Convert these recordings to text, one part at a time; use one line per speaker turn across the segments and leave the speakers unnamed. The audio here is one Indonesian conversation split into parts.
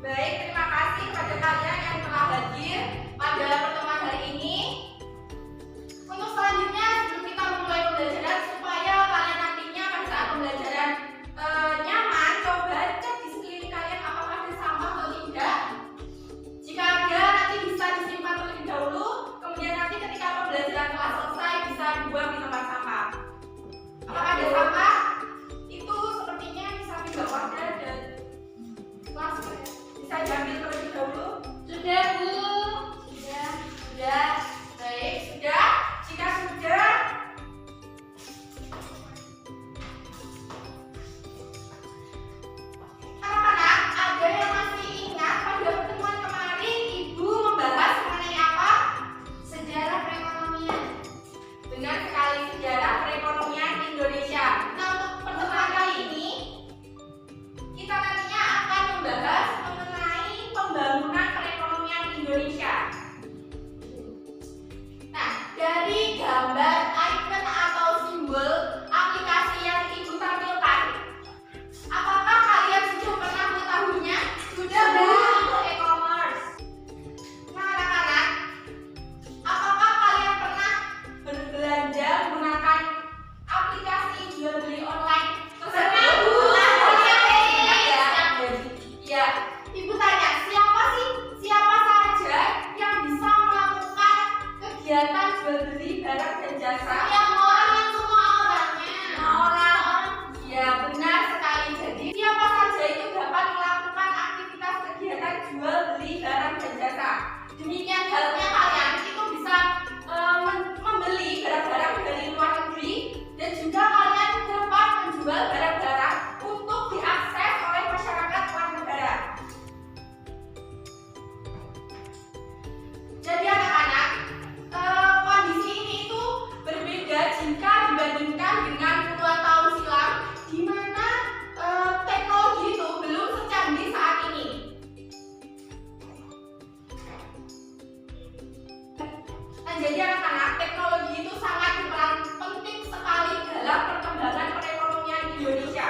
Baik, terima kasih kepada kalian yang telah hadir pada pertemuan hari ini. Untuk selanjutnya, sebelum kita memulai pembelajaran, supaya kalian nantinya pada saat pembelajaran nyaman, coba cek di sekeliling kalian apakah ada sampah atau tidak. Jika ada, nanti bisa disimpan terlebih dahulu. Kemudian nanti ketika pembelajaran telah selesai, bisa dibuang di tempat sampah. Apakah ada sampah? Itu sepertinya bisa tidak ada dan kelas bisa diambil terlebih dahulu. Sudah, Bu? Sudah. Baik, sudah. Jika sudah, anak-anak, ada yang masih ingat pada pertemuan kemarin Ibu membahas mengenai apa? Sejarah perekonomian. Benar sekali, sejarah perekonomian Indonesia. Nah, untuk pertemuan kali ini kita nantinya akan membahas mengenai pembangunan perekonomian Indonesia. Nah, dari gambar, icon atau simbol aplikasi yang Ibu tampilkan, apakah kalian sudah pernah mengetahuinya? Sudah, Bu? Itu e-commerce. Nah, anak-anak, apakah kalian pernah berbelanja menggunakan aplikasi jual beli online tersebut? Bu. Ya, Ibu tanya, siapa saja yang bisa melakukan kegiatan jual beli barang dan jasa? Yang orang, semua orangnya. Orang. Ya, benar sekali. Jadi siapa saja itu dapat melakukan aktivitas kegiatan jual beli barang dan jasa. Demikian halnya kalian itu bisa membeli barang-barang dari luar negeri, dan juga kalian dapat menjual barang-barang untuk diakses oleh masyarakat luar negara. Jadi anak-anak, kondisi ini itu berbeda jika dibandingkan dengan puluhan tahun silam, di mana teknologi itu belum secanggih saat ini. Nah, jadi anak-anak, teknologi itu sangat berperan penting sekali dalam perkembangan perekonomian Indonesia.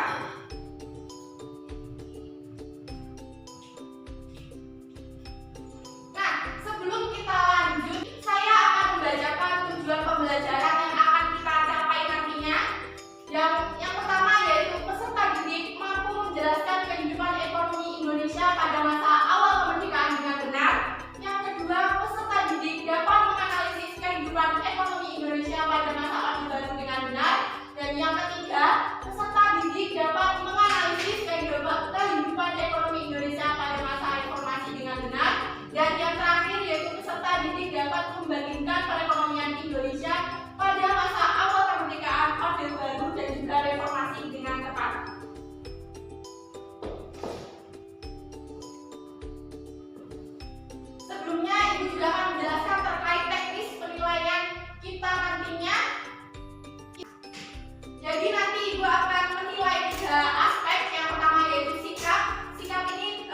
Nah, sebelum kita lanjut, saya akan membacakan tujuan pembelajaran yang akan kita capai nantinya. Yang pertama yaitu peserta didik mampu menjelaskan kehidupan ekonomi Indonesia pada masa awal kemerdekaan dengan benar. Yang kedua, peserta didik dapat menganalisis kehidupan ekonomi Indonesia pada masa Orde Baru dengan benar. Dan yang ketiga, peserta didik dapat menganalisis kehidupan ekonomi Indonesia pada masa reformasi dengan benar. Dan yang terakhir yaitu peserta didik dapat membandingkan perekonomian Indonesia pada masa awal kemerdekaan, Orde Baru, dan juga reformasi dengan tepat. Sebelumnya, Ibu juga akan menjelaskan terkait teknis penilaian kita nantinya. Jadi nanti Ibu akan menilai 3 aspek. Yang pertama yaitu sikap. Sikap ini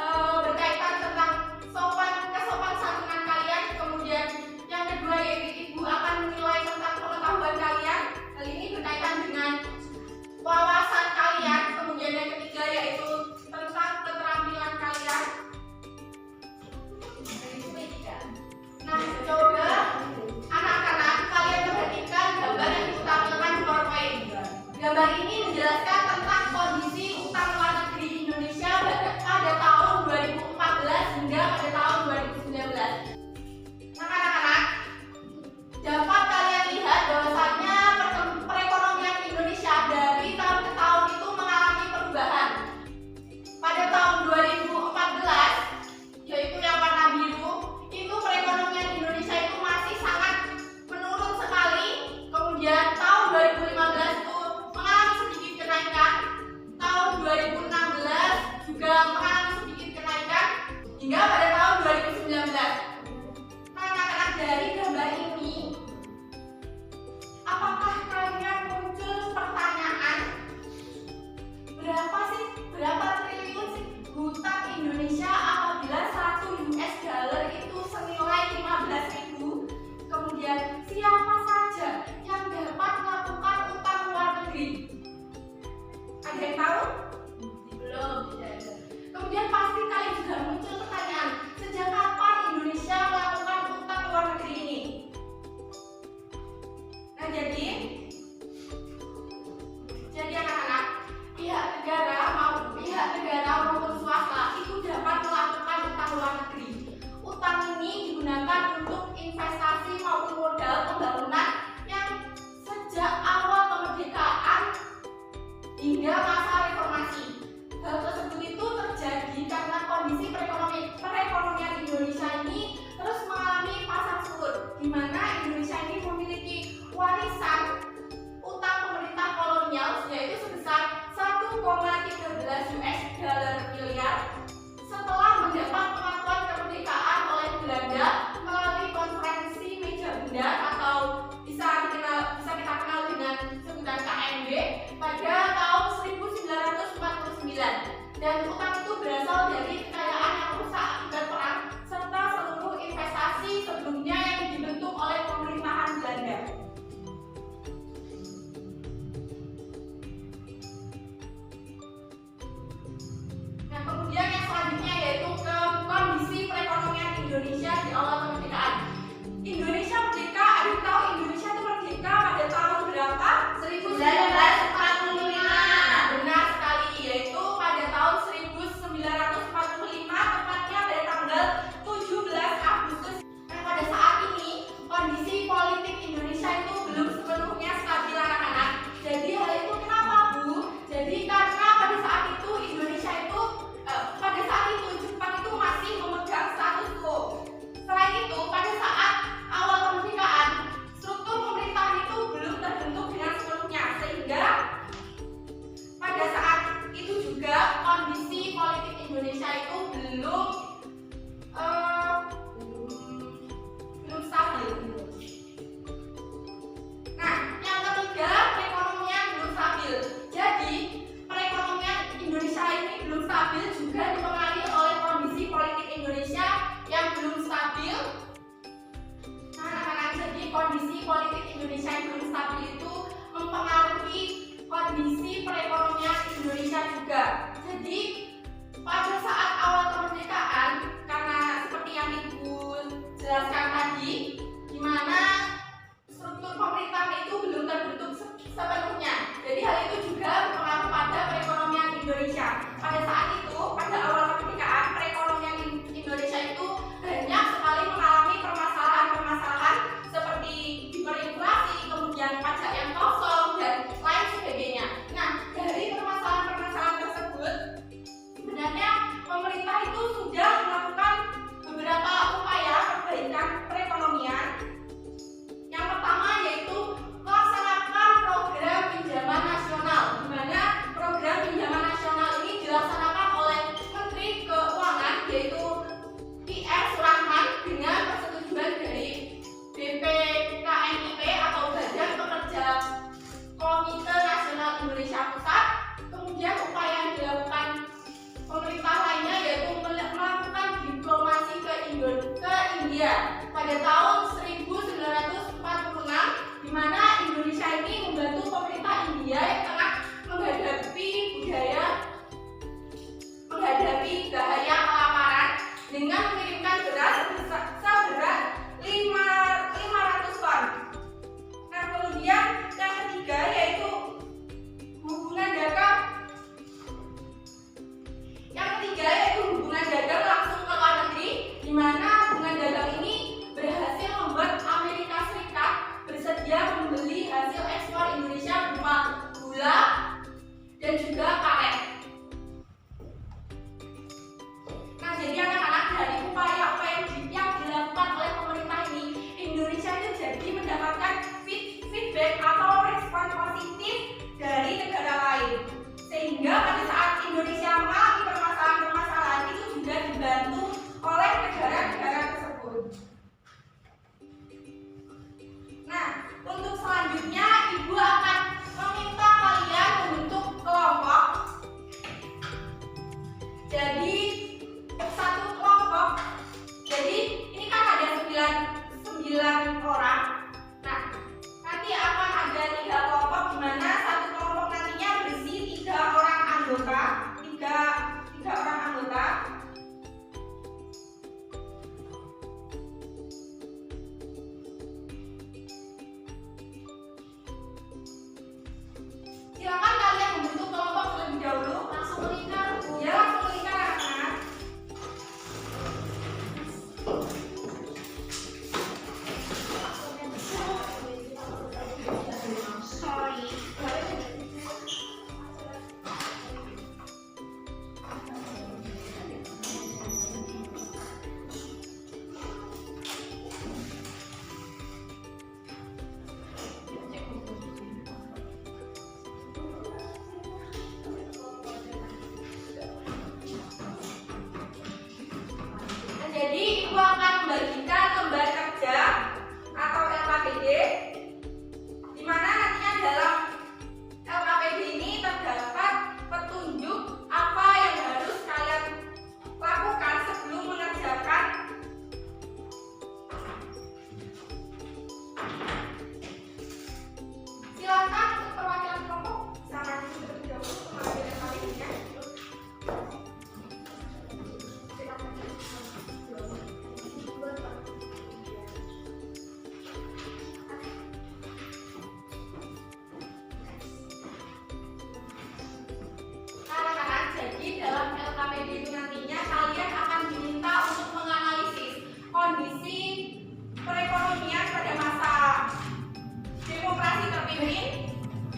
berkaitan tentang kesopan santunan kalian. Kemudian yang kedua yaitu Ibu akan menilai tentang pengetahuan kalian. Hal ini berkaitan dengan wawasan kalian. Kemudian yang ketiga yaitu tentang keterampilan kalian. Nah, coba anak-anak kalian perhatikan gambar yang Ibu tampilkan di PowerPoint. Gambar ini menjelaskan tentang kondisi utang luar negeri Indonesia pada tahun 2014 hingga pada tahun 2019. Nah, anak-anak, dapat kalian lihat bahwasannya perekonomian Indonesia dari tahun ke tahun itu mengalami perubahan. Pada tahun 2014, yaitu yang warna biru, itu perekonomian Indonesia itu masih sangat menurun sekali. Kemudian tahun 2015 itu mengalami sedikit kenaikan. Tahun 2016 juga mengalami sedikit kenaikan hingga pada tahun 2019. Nah, anak-anak, dari gambar ini, apakah kalian muncul pertanyaan, berapa triliun sih hutang Indonesia apabila 1 US dollar itu senilai 15.000? Kemudian siapa saja yang dapat melakukan utang luar negeri? Ada yang tahu? Belum, tidak ada. jadi anak-anak, pihak negara maupun swasta itu dapat melakukan utang luar negeri. Utang ini digunakan untuk investasi maupun modal pembangunan yang sejak awal kemerdekaan hingga masa reformasi. Hal tersebut itu terjadi karena kondisi perekonomian Indonesia ini terus mengalami pasang surut, di mana Indonesia ini memiliki warisan utang pemerintah kolonial yaitu sebesar 1,13 US dollar miliar setelah mendapat pengakuan kemerdekaan oleh Belanda melalui konferensi meja bundar atau bisa kita kenal dengan sebutan KMB pada tahun 1949, dan utang itu berasal dari kekayaan yang rusak akibat perang serta seluruh investasi sebelumnya yang dibentuk oleh pemerintahan Belanda. Nah, kemudian yang selanjutnya yaitu ke kondisi perekonomian Indonesia di awal kemerdekaan. Indonesia merdeka, adik tahu Indonesia itu merdeka pada tahun berapa? 1945. Benar sekali, yaitu pada tahun 1945, tepatnya pada tanggal 17 Agustus. Nah, pada saat ini kondisi politik Indonesia itu belum sepenuhnya stabil anak-anak. Jadi hal itu kenapa, Bu? Jadi karena pada saat itu Jepang itu masih memegang status quo. Selain itu, pada saat awal kemerdekaan, struktur pemerintahan itu belum terbentuk dengan sepenuhnya, sehingga pada saat itu juga kondisi politik Indonesia itu belum stabil. Nah, yang ketiga, perekonomian belum stabil. Jadi, perekonomian Indonesia ini belum stabil juga dipengaruhi oleh kondisi politik Indonesia yang belum stabil. Nah, anak-anak, jadi kondisi politik Indonesia yang belum stabil itu mempengaruhi kondisi perekonomian Indonesia juga. Jadi, pada saat awal kemerdekaan, karena seperti yang Ibu jelaskan tadi, di mana struktur pemerintahan itu belum terbentuk sepenuhnya. Jadi hal itu juga berpengaruh pada perekonomian Indonesia. Pada saat itu, pada awal kemerdekaan, perekonomian Indonesia itu banyak sekali mengalami permasalahan-permasalahan seperti hiperinflasi, kemudian pajak yang kosong, dan lain sebagainya. Nah, dari permasalahan-permasalahan tersebut, sebenarnya pemerintah itu sudah melakukan beberapa upaya perbaikan perekonomian. Yang pertama yaitu melaksanakan program pinjaman nasional, di mana program pinjaman nasional ini dilaksanakan oleh Menteri Keuangan yaitu PR Surahman dengan persetujuan dari BPKNIP atau Badan Pekerja Komite Nasional Indonesia Pusat. Kemudian upaya yang dilakukan pemerintah lainnya yaitu melakukan diplomasi ke India pada tahun 1946, di mana Indonesia ini membantu pemerintah India yang tengah menghadapi bahaya kelaparan dengan mengirimkan beras seberat 500 ton. Nah, kemudian yang ketiga yaitu hubungan dagang. Yang ketiga yaitu hubungan dagang langsung ke luar negeri, di mana hubungan dagang ini berhasil membuat Amerika Serikat bersedia membeli hasil ekspor Indonesia berupa gula dan juga karet. Nah, jadi anak-anak, dari upaya-upaya yang dilakukan oleh pemerintah ini, Indonesia itu jadi mendapatkan feedback atau respon positif dari negara lain, sehingga pada saat Indonesia mengalami permasalahan-permasalahan itu juga dibantu oleh negara-negara tersebut. Nah, untuk selanjutnya Ibu akan meminta kalian membentuk kelompok. Jadi satu kelompok. Jadi ini kan ada 9 orang. Nah, nanti akan ada 3 kelompok, di mana satu kelompok nantinya berisi 3 orang anggota, 3 orang anggota.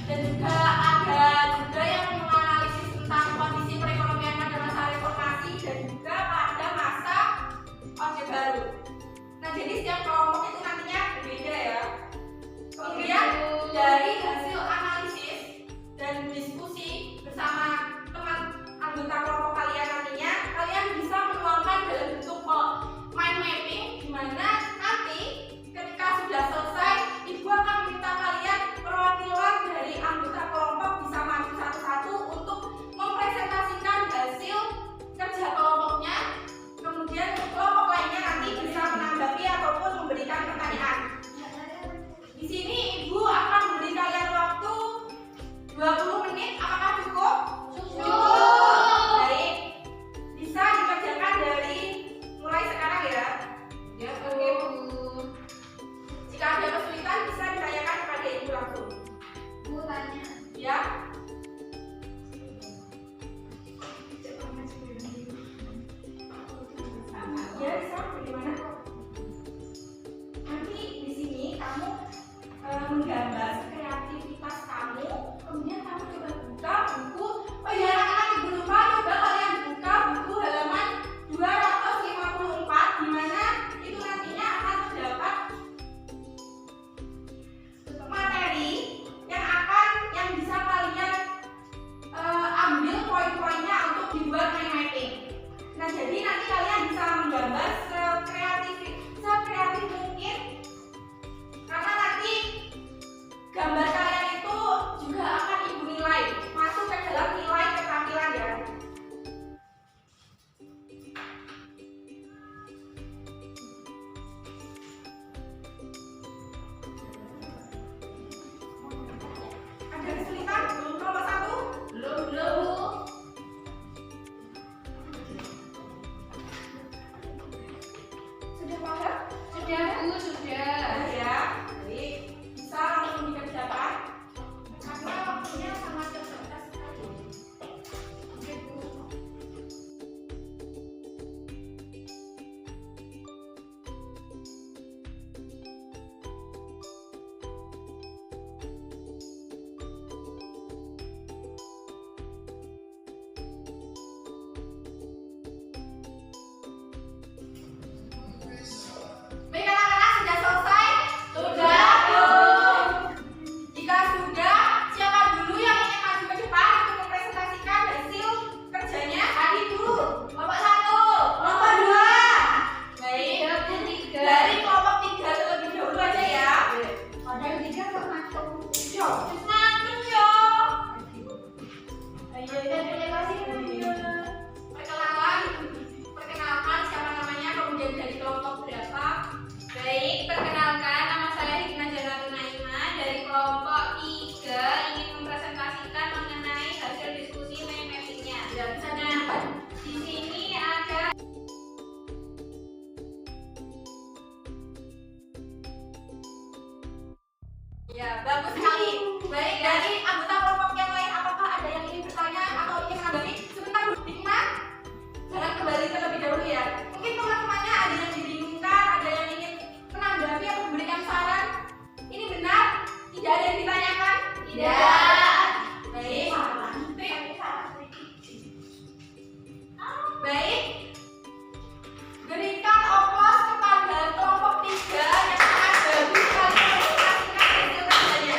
dan juga ada juga yang menganalisis tentang kondisi perekonomian pada masa reformasi dan juga pada masa Orde Baru. Nah, jadi setiap kelompok itu nantinya berbeda ya. Kemudian dari hasil analisis dan diskusi bersama teman anggota kelompok kalian nantinya, kalian bisa menuangkan dalam bentuk mind mapping, di mana nanti ketika sudah selesai, ibu akan minta kalian perwakilan dari anggota kelompok bisa maju satu-satu untuk mempresentasikan hasil kerja kelompoknya. Kemudian kelompok lainnya nanti bisa menanggapi ataupun memberikan pertanyaan. Di sini ibu akan memberi kalian waktu 20 menit. Apakah cukup? Cukup. Baik. Bisa dikerjakan dari mulai sekarang ya. Ya, oke Bu. Jika ada kesulitan bisa ditanyakan kepada ibu langsung. Bu tanya. Ya. Ya, bisa. Bagaimana? Nanti di sini kamu menggambar kreativitas kamu, kemudian kamu coba buka buku. Oh ya, anak-anak, ibu lupa, coba kalian buka buku halaman 254, di mana itu nantinya akan terdapat materi yang bisa kalian ambil poin-poinnya untuk dibuat mind mapping. Nah, jadi nanti kalian bisa menggambar sekreatif mungkin, karena nanti gambar kalian itu juga akan ibu nilai, masuk ke dalam nilai keterampilan ya. Ada kesulitan? Belum nomor 1? Belum. Sudah paham? Sudah Bu, sudah. Ya, baik. Bisa langsung dikerjakan. Karena waktunya sangat terbatas sekali. Oke Bu. Baik anak-anak, sudah selesai? Sudah belum? Jika sudah, siapa dulu yang ingin maju ke depan untuk mempresentasikan hasil kerjanya? Adik dulu. Kelompok 1, kelompok 2. Baik. Dari kelompok 3 terlebih dahulu aja ya. Ada yang 3 termasuk. Yo, macam yo. Ayo, terima kasih Bu. Perkenalkan siapa namanya, kemudian dari kelompok berapa. Baik, perkenalkan, nama saya Hikmah Janatun Naimah dari kelompok 3, ingin mempresentasikan mengenai hasil diskusi mind mapping-nya. Nah, di sini ada ya, bagus sekali. Baik, dari anggota kelompok yang lain, apakah ada yang ingin bertanya atau ingin menanggapi? Sebentar Bu Hikmah, jangan kembali terlebih dahulu ya. Mungkin teman-temannya ada yang dibingungkan, ada yang ingin menanggapi atau memberikan saran. Ini benar? Tidak ada yang ditanyakan? Tidak. Baik. Baik. Berikan ongkos kepada kelompok 3 yang sangat bagus sekali mempresentasikan hasil kerjanya.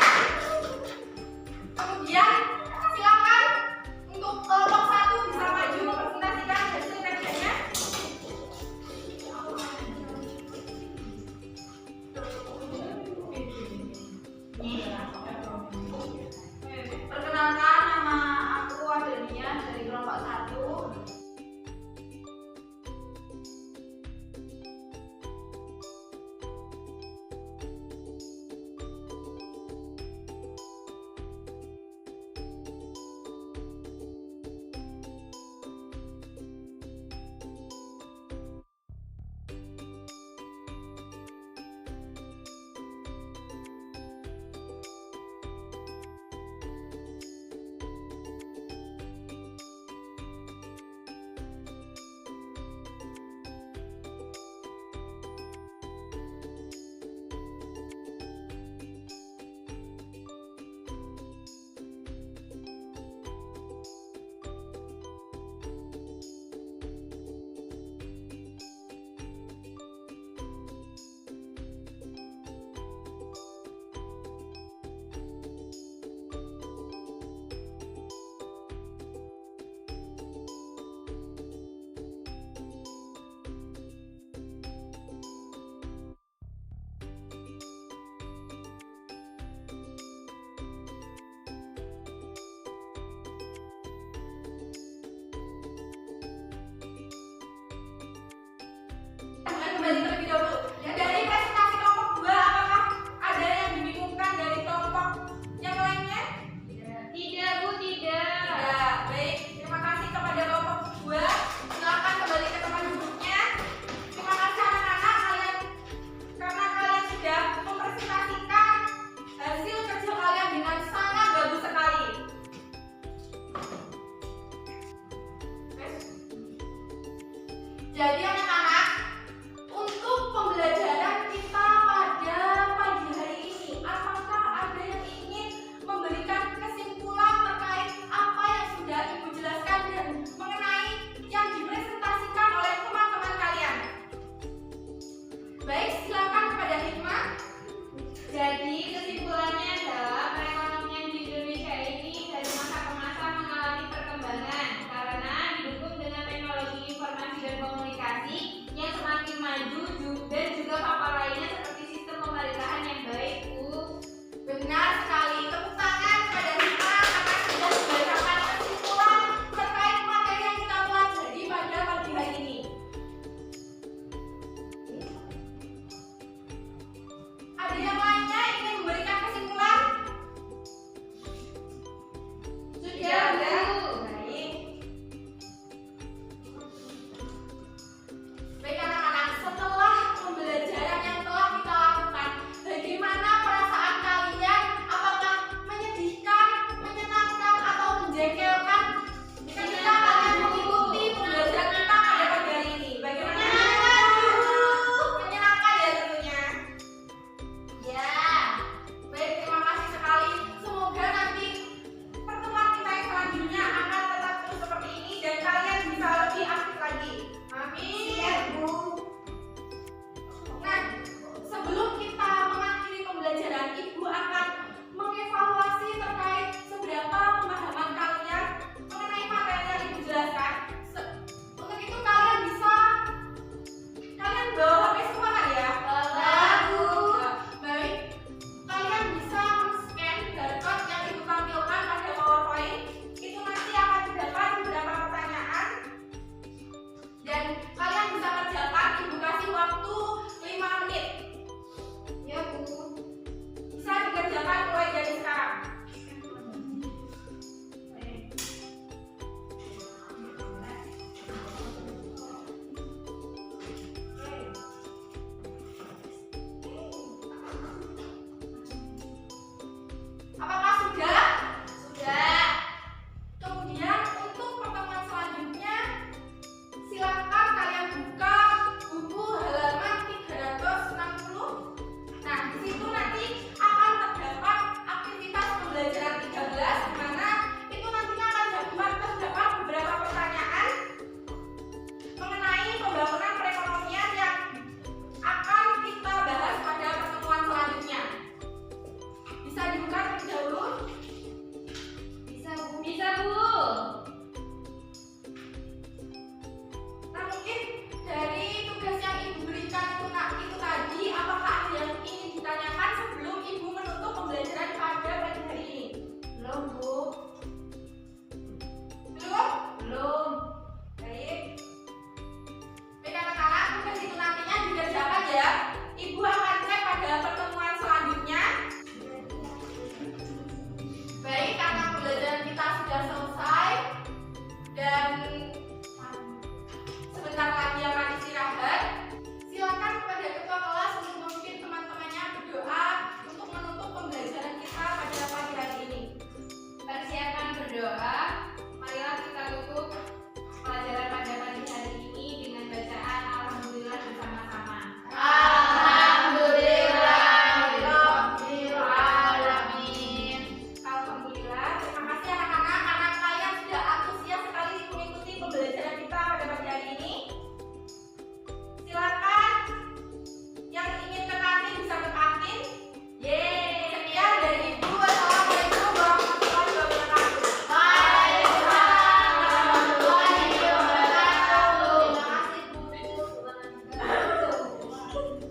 Jadi anak-anak